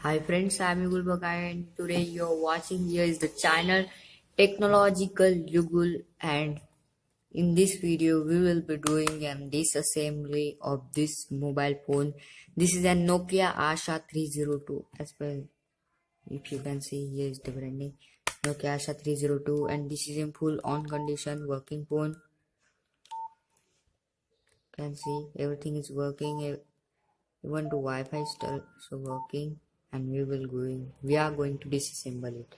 Hi friends, I'm Yugul and today you're watching here is the channel Technological Yugul, and in this video we will be doing a disassembly of this mobile phone. This is a Nokia Asha 302 as well. If you can see, here is the branding Nokia Asha 302, and this is in full on condition working phone. You can see everything is working, even the Wi-Fi is also working, and we are going to disassemble it.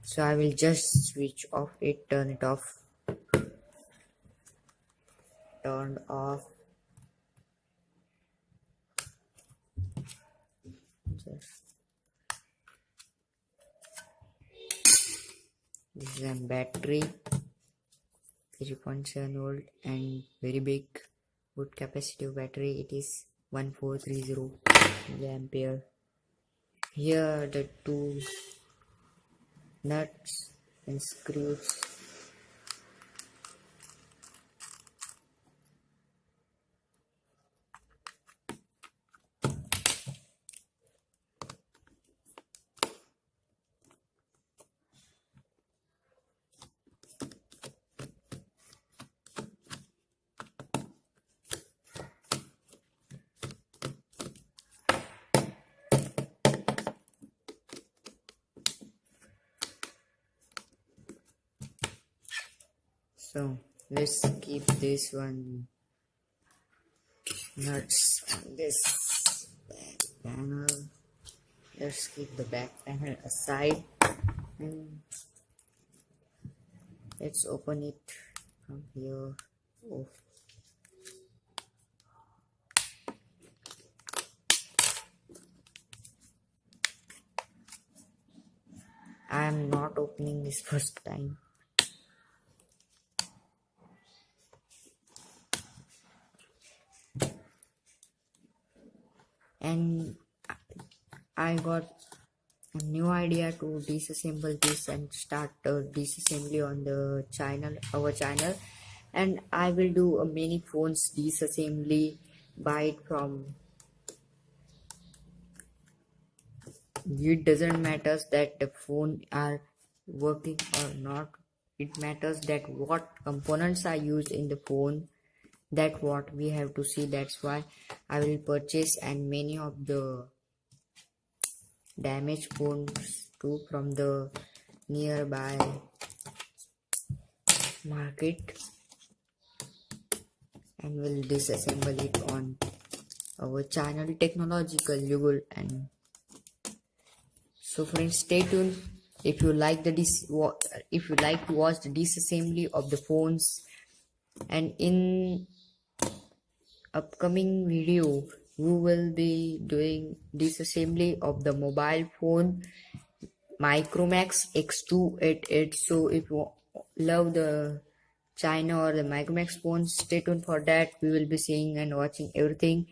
So I will just switch off it, turn it off, turned off. This is a battery, 3.7 volt and very big good capacitive battery. It is 1430 milliampere. Here are the two nuts and screws. So let's keep this one nuts on this back panel. Let's keep the back panel aside and let's open it from here. Oh. I am not opening this first time. And I got a new idea to disassemble this and start disassembly on the our channel, and I will do a many phones disassembly. Buy it from, it doesn't matter that the phone are working or not. It matters that what components are used in the phone, that what we have to see. That's why I will purchase and many of the damaged phones too from the nearby market, and will disassemble it on our channel Technological Yugul. And so friends, stay tuned. If you like if you like to watch the disassembly of the phones, and in upcoming video we will be doing disassembly of the mobile phone Micromax X288. So if you love the China or the Micromax phones, stay tuned for that. We will be seeing and watching everything.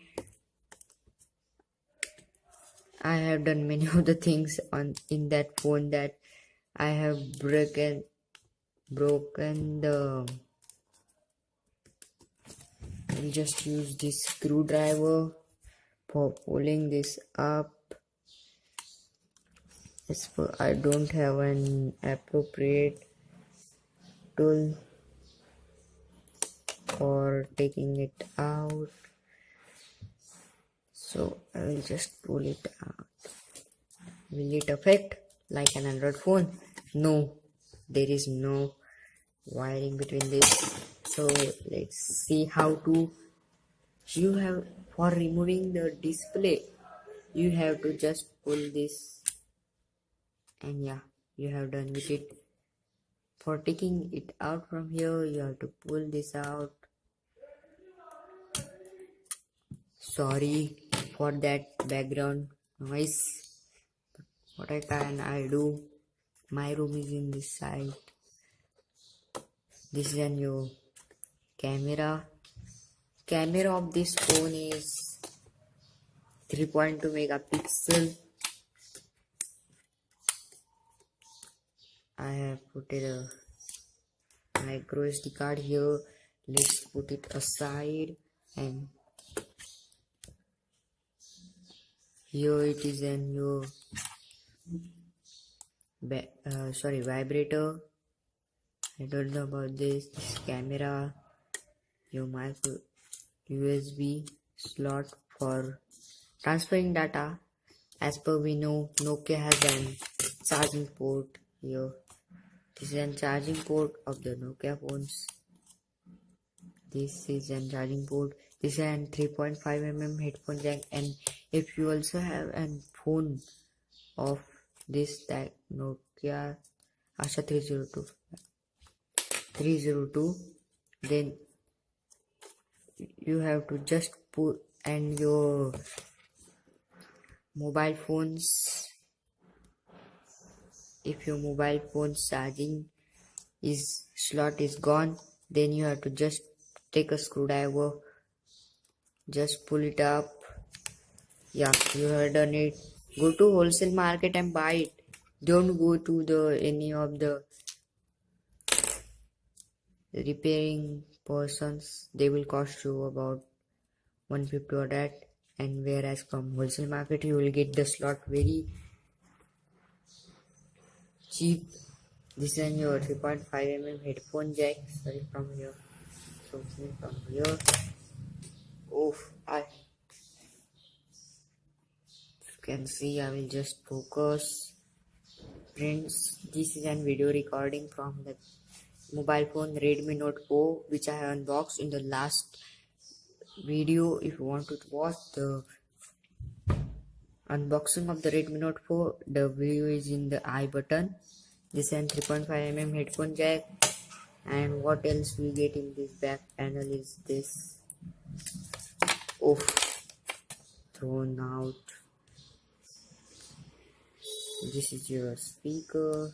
I have done many of the things in that phone that I have broken the. I'll just use this screwdriver for pulling this up. I don't have an appropriate tool for taking it out, so I will just pull it out. Will it affect like an Android phone? No, there is no wiring between this. So let's see how to. You have, for removing the display, you have to just pull this, and yeah, you have done with it. For taking it out from here, you have to pull this out. Sorry for that background noise. What I do? My room is in this side. This is a new camera. Camera of this phone is 3.2 megapixel. I have put a micro SD card here. Let's put it aside, and Here it is an your vibrator. I don't know about this camera, your micro USB slot for transferring data. As per we know, Nokia has an charging port here. This is a charging port of the Nokia phones. This is a charging port. This is a 3.5mm headphone jack, and if you also have a phone of this that Nokia Asha 302, then you have to just put and your mobile phones, if your mobile phone's charging is slot is gone, then you have to just take a screwdriver, just pull it up. Yeah, you have done it. Go to wholesale market and buy it. Don't go to any of the repairing persons. They will cost you about 150 or that, and whereas from wholesale market you will get the slot very cheap. This is your 3.5mm headphone jack. Sorry, from here. So from here. Oh, you can see I will just focus. Friends, this is a video recording from the mobile phone Redmi Note 4, which I have unboxed in the last video. If you want to watch the unboxing of the Redmi Note 4, the video is in the I button. This is a 3.5mm headphone jack, and what else we get in this back panel is this. Oh, thrown out. This is your speaker,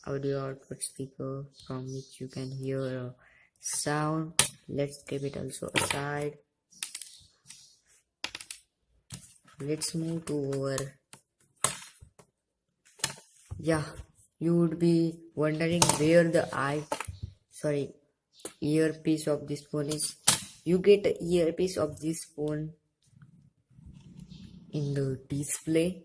audio output speaker, from which you can hear a sound. Let's keep it also aside. Let's move to our. Yeah, you would be wondering where the earpiece of this phone is. You get the earpiece of this phone in the display.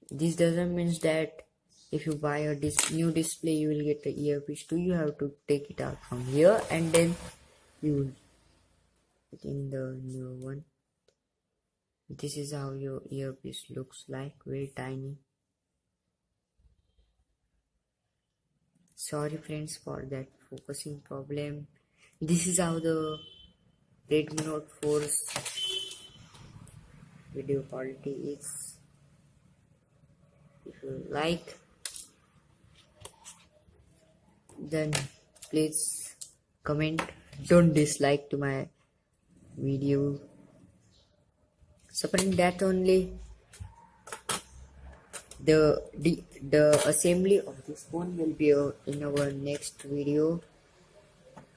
This doesn't mean that if you buy a new display you will get the earpiece too. You have to take it out from here and then you will put in the new one. This is how your earpiece looks like, very tiny. Sorry friends for that focusing problem. This is how the Redmi Note 4's video quality is. If you like, then please comment. Don't dislike to my video. Supporting that only. The assembly of this phone will be in our next video.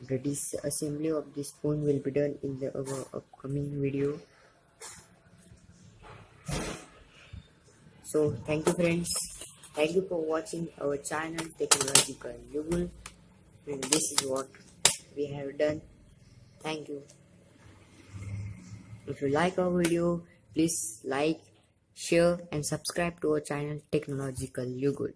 The disassembly of this phone will be done in our upcoming video. So thank you friends. Thank you for watching our channel Technological Yugul. And this is what we have done. Thank you. If you like our video, please like, share and subscribe to our channel Technological Yugul.